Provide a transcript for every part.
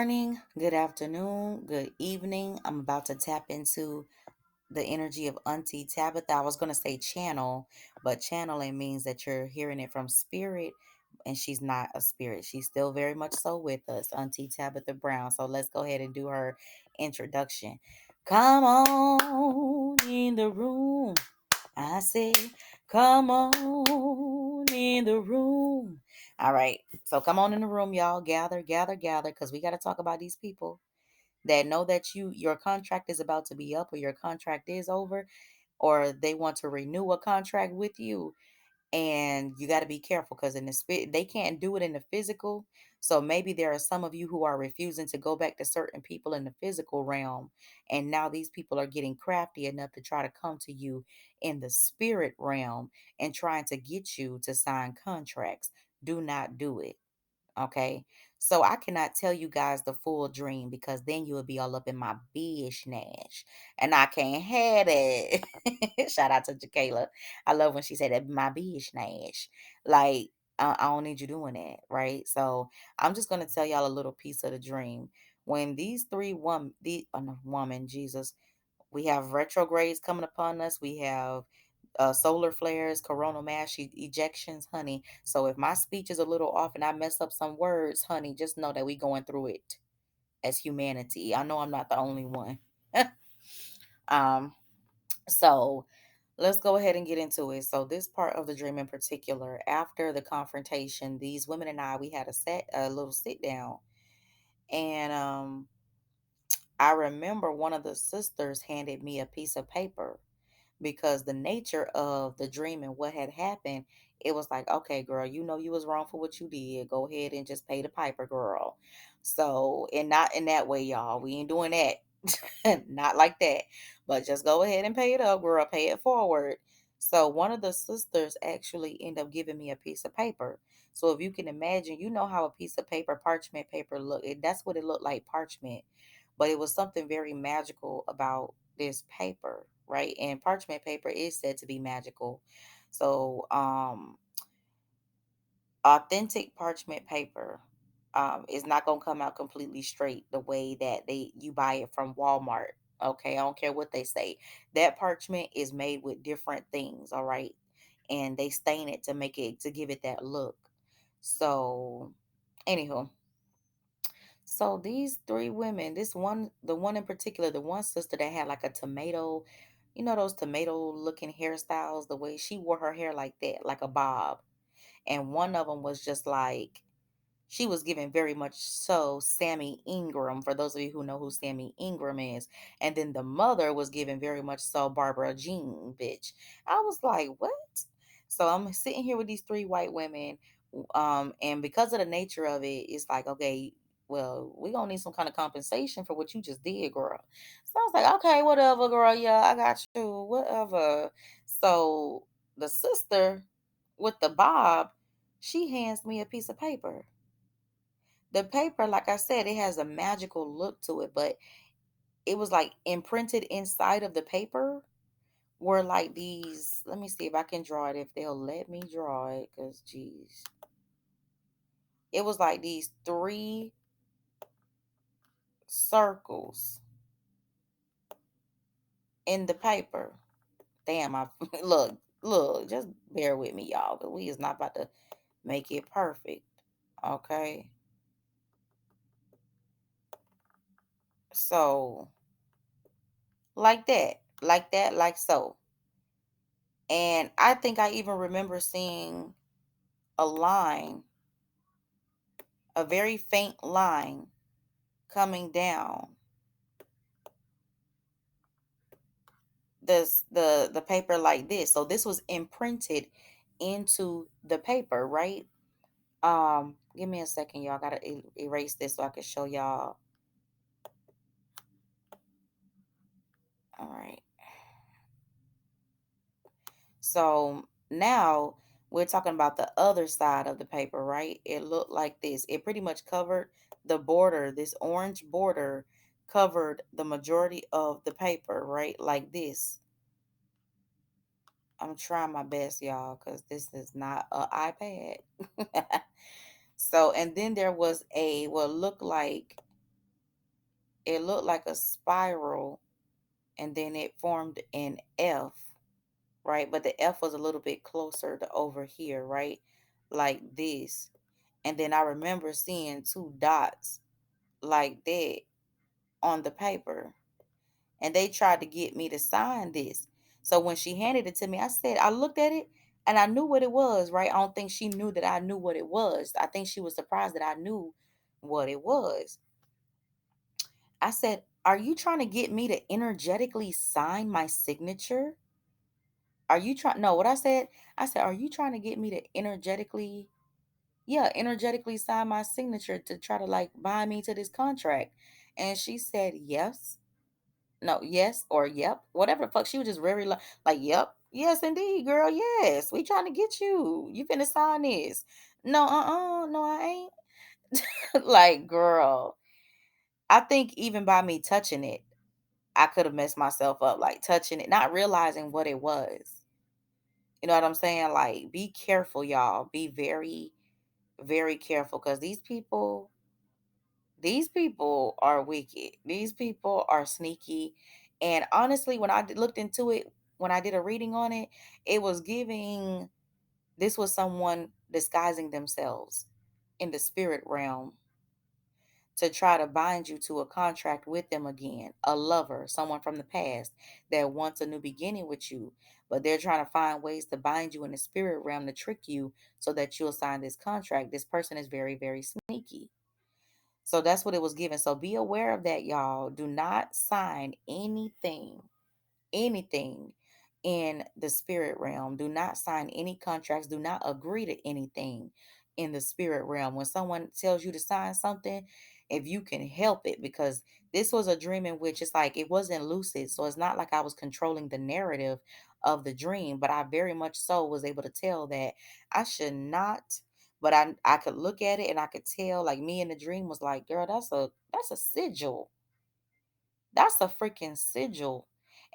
morning, good afternoon, good evening. I'm about to tap into the energy of Auntie Tabitha. I was going to say channel, but channeling means that you're hearing it from spirit, and she's not a spirit. She's still very much so with us, Auntie Tabitha Brown. So let's go ahead and do her introduction. Come on in the room. I say, come on in the room. All right. So come on in the room, y'all. Gather, gather, gather, because we got to talk about these people that know that your contract is about to be up or your contract is over or they want to renew a contract with you, and you got to be careful because in the spirit they can't do it in the physical. So maybe there are some of you who are refusing to go back to certain people in the physical realm, and now these people are getting crafty enough to try to come to you in the spirit realm and trying to get you to sign contracts. Do not do it. Okay. So I cannot tell you guys the full dream because then you would be all up in my business. And I can't have it. Shout out to Jaquela. I love when she said that my business. Like, I don't need you doing that. Right. So I'm just gonna tell y'all a little piece of the dream. When these three woman the no, woman, Jesus, we have retrogrades coming upon us. We have solar flares, coronal mass ejections, honey. So if my speech is a little off and I mess up some words, honey, just know that we going through it as humanity. I know I'm not the only one. um, so let's go ahead and get into it. So this part of the dream in particular, after the confrontation, these women and I, we had a little sit down, and I remember one of the sisters handed me a piece of paper because the nature of the dream and what had happened, it was like, okay, girl, you know you was wrong for what you did. Go ahead and just pay the piper, girl. So, and not in that way, y'all. We ain't doing that. Not like that. But just go ahead and pay it up, girl. Pay it forward. So one of the sisters actually ended up giving me a piece of paper. So if you can imagine, you know how a piece of paper, parchment paper that's what it looked like, parchment. But it was something very magical about this paper, right? And parchment paper is said to be magical. So, authentic parchment paper is not gonna come out completely straight the way that you buy it from Walmart. Okay, I don't care what they say. That parchment is made with different things, all right, and they stain it to make it to give it that look. So, anywho, so these three women, the one in particular, the one sister that had like a tomato, you know, those tomato looking hairstyles, the way she wore her hair like that, like a bob. And one of them was just like, she was giving very much so Sammy Ingram, for those of you who know who Sammy Ingram is. And then the mother was giving very much so Barbara Jean, bitch. I was like, what? So I'm sitting here with these three white women. And because of the nature of it, it's like, okay, well, we gonna need some kind of compensation for what you just did, girl. So I was like, okay, whatever, girl. Yeah, I got you, whatever. So the sister with the bob, she hands me a piece of paper. The paper, like I said, it has a magical look to it, but it was like imprinted inside of the paper were like these. Let me see if I can draw it, if they'll let me draw it, because geez. It was like these three circles in the paper. Damn, I look, just bear with me, y'all, because we is not about to make it perfect. Okay. So like that, like so. And I think I even remember seeing a line, a very faint line coming down the paper like this. So this was imprinted into the paper, right? Give me a second, y'all. Gotta erase this so I can show y'all. All right. So now we're talking about the other side of the paper, right? It looked like this. It pretty much covered the border. This orange border covered the majority of the paper, right? Like this. I'm trying my best, y'all, because this is not an iPad. So, and then there was a what looked like. It looked like a spiral, and then it formed an F, right? But the F was a little bit closer to over here, right? Like this. And then I remember seeing two dots like that on the paper. And they tried to get me to sign this. So when she handed it to me, I looked at it and I knew what it was, right? I don't think she knew that I knew what it was. I think she was surprised that I knew what it was. I said, "Are you trying to get me to energetically sign my signature? Are you trying?" No, what I said, "Are you trying to get me to energetically, yeah, energetically sign my signature to try to like bind me to this contract?" And she said, "Yes." No, yes or yep, whatever the fuck. She was just very like, "Yep, yes, indeed, girl, yes. We trying to get you. You finna sign this." No, no, I ain't. Like, girl, I think even by me touching it, I could have messed myself up, like touching it, not realizing what it was. You know what I'm saying? Like, be careful, y'all. Be very, very careful, because these people are wicked. These people are sneaky. And honestly, when looked into it, when I did a reading on it, it was giving this was someone disguising themselves in the spirit realm to try to bind you to a contract with them again. A lover, someone from the past that wants a new beginning with you, but they're trying to find ways to bind you in the spirit realm to trick you so that you'll sign this contract. This person is very, very sneaky. So that's what it was given. So be aware of that, y'all. Do not sign anything in the spirit realm. Do not sign any contracts. Do not agree to anything in the spirit realm. When someone tells you to sign something, if you can help it, because this was a dream in which it's like it wasn't lucid. So it's not like I was controlling the narrative of the dream, but I very much so was able to tell that I should not. But I could look at it and I could tell, like, me in the dream was like, girl, that's a sigil. That's a freaking sigil.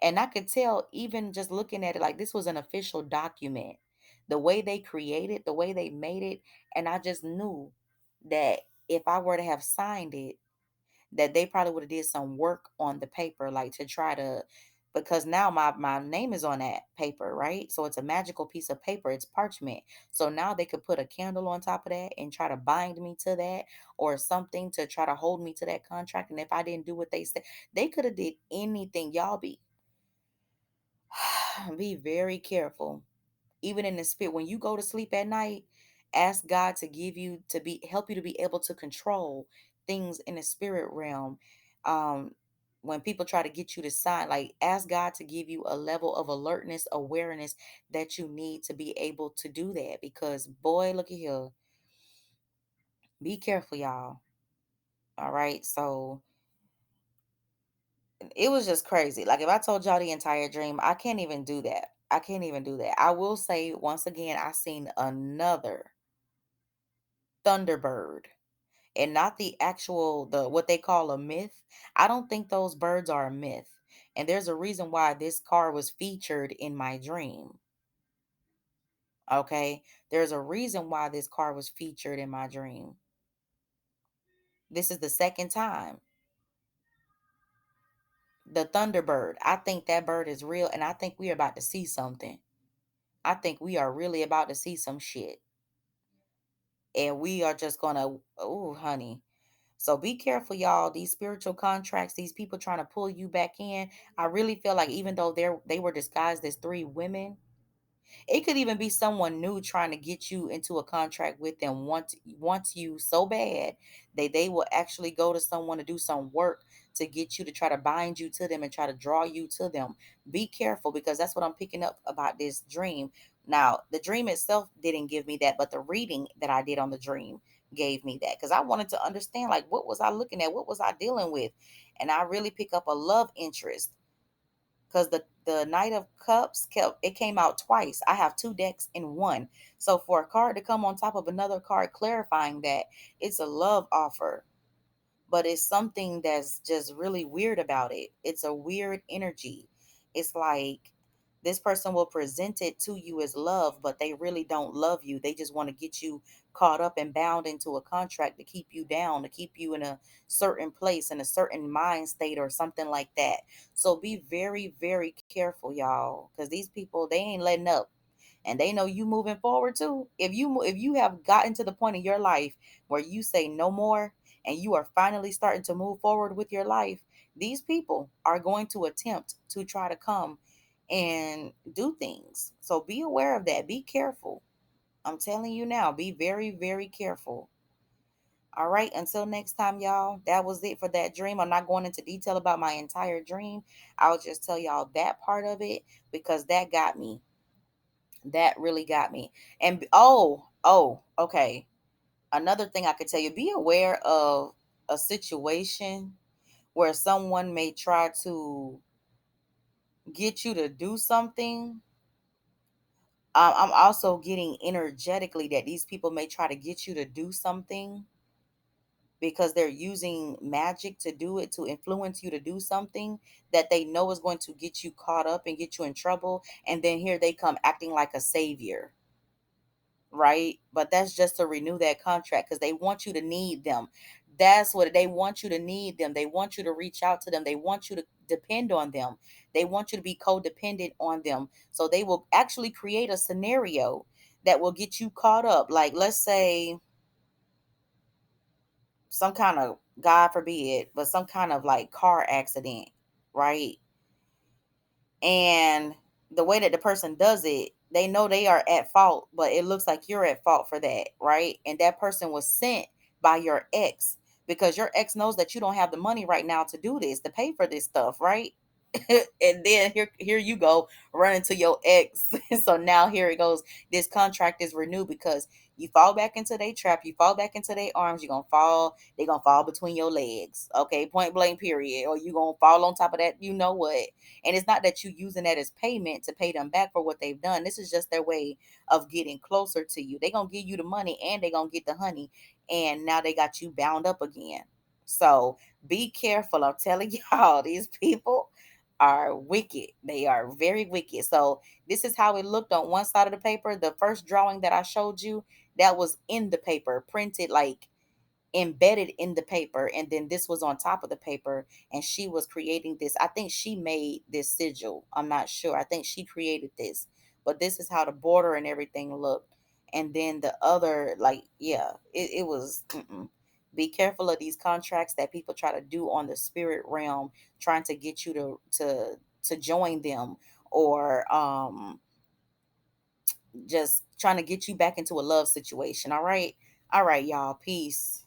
And I could tell, even just looking at it, like this was an official document. The way they created, the way they made it. And I just knew that if I were to have signed it, that they probably would have did some work on the paper, like to try to, because now my name is on that paper, right? So it's a magical piece of paper, it's parchment. So now they could put a candle on top of that and try to bind me to that, or something to try to hold me to that contract. And if I didn't do what they said, they could have did anything. Y'all be very careful. Even in the spirit, when you go to sleep at night, ask God to give you to be help you to be able to control things in the spirit realm. um when people try to get you to sign, like, ask God to give you a level of alertness, awareness that you need to be able to do that, because boy, look at here. Be careful, y'all. All right, so it was just crazy. Like, if I told y'all the entire dream, I can't even do that. I can't even do that. I will say once again, I seen another thunderbird, and not the actual, the what they call a myth. I don't think those birds are a myth. And there's a reason why this car was featured in my dream. Okay? There's a reason why this car was featured in my dream. This is the second time. The thunderbird. I think that bird is real, and I think we're about to see something. I think we are really about to see some shit. And we are just gonna, oh honey. So be careful, y'all. These spiritual contracts, these people trying to pull you back in. I really feel like even though they were disguised as three women, it could even be someone new trying to get you into a contract with them. Wants you so bad that they will actually go to someone to do some work to get you, to try to bind you to them and try to draw you to them. Be careful, because that's what I'm picking up about this dream. Now, the dream itself didn't give me that, but the reading that I did on the dream gave me that, because I wanted to understand, like, what was I looking at? What was I dealing with? And I really pick up a love interest, because the Knight of Cups kept, it came out twice. I have two decks in one. So for a card to come on top of another card clarifying that, it's a love offer, but it's something that's just really weird about it. It's a weird energy. It's like this person will present it to you as love, but they really don't love you. They just want to get you caught up and bound into a contract to keep you down, to keep you in a certain place, in a certain mind state or something like that. So be very, very careful, y'all, because these people, they ain't letting up, and they know you moving forward too. If you have gotten to the point in your life where you say no more, and you are finally starting to move forward with your life, these people are going to attempt to try to come and do things. So be aware of that. Be careful. I'm telling you now, be very, very careful. All right, until next time, y'all. That was it for that dream. I'm not going into detail about my entire dream. I'll just tell y'all that part of it because that got me. That really got me. And okay. Another thing I could tell you, be aware of a situation where someone may try to get you to do something. I'm also getting energetically that these people may try to get you to do something because they're using magic to do it, to influence you to do something that they know is going to get you caught up and get you in trouble. And then here they come acting like a savior, right? But that's just to renew that contract because they want you to need them. That's what they want, you to need them. They want you to reach out to them. They want you to depend on them. They want you to be codependent on them. So they will actually create a scenario that will get you caught up. Like, let's say some kind of, God forbid, but some kind of like car accident, right? And the way that the person does it, they know they are at fault, but it looks like you're at fault for that, right? And that person was sent by your ex because your ex knows that you don't have the money right now to do this, to pay for this stuff, right? And then here you go running to your ex. So now here it goes. This contract is renewed because you fall back into their trap, you fall back into their arms, they're gonna fall between your legs. Okay, point blank period. Or you gonna fall on top of that, you know what? And it's not that you using that as payment to pay them back for what they've done. This is just their way of getting closer to you. They're gonna give you the money and they're gonna get the honey. And now they got you bound up again. So be careful. I'm telling y'all, these people are wicked. They are very wicked. So this is how it looked on one side of the paper. The first drawing that I showed you, that was in the paper, printed like embedded in the paper, and then this was on top of the paper, and she was creating this. I think she made this sigil. I'm not sure. I think she created this, but this is how the border and everything looked. And then the other, like, yeah, it was be careful of these contracts that people try to do on the spirit realm, trying to get you to join them, or just trying to get you back into a love situation. All right, y'all, peace.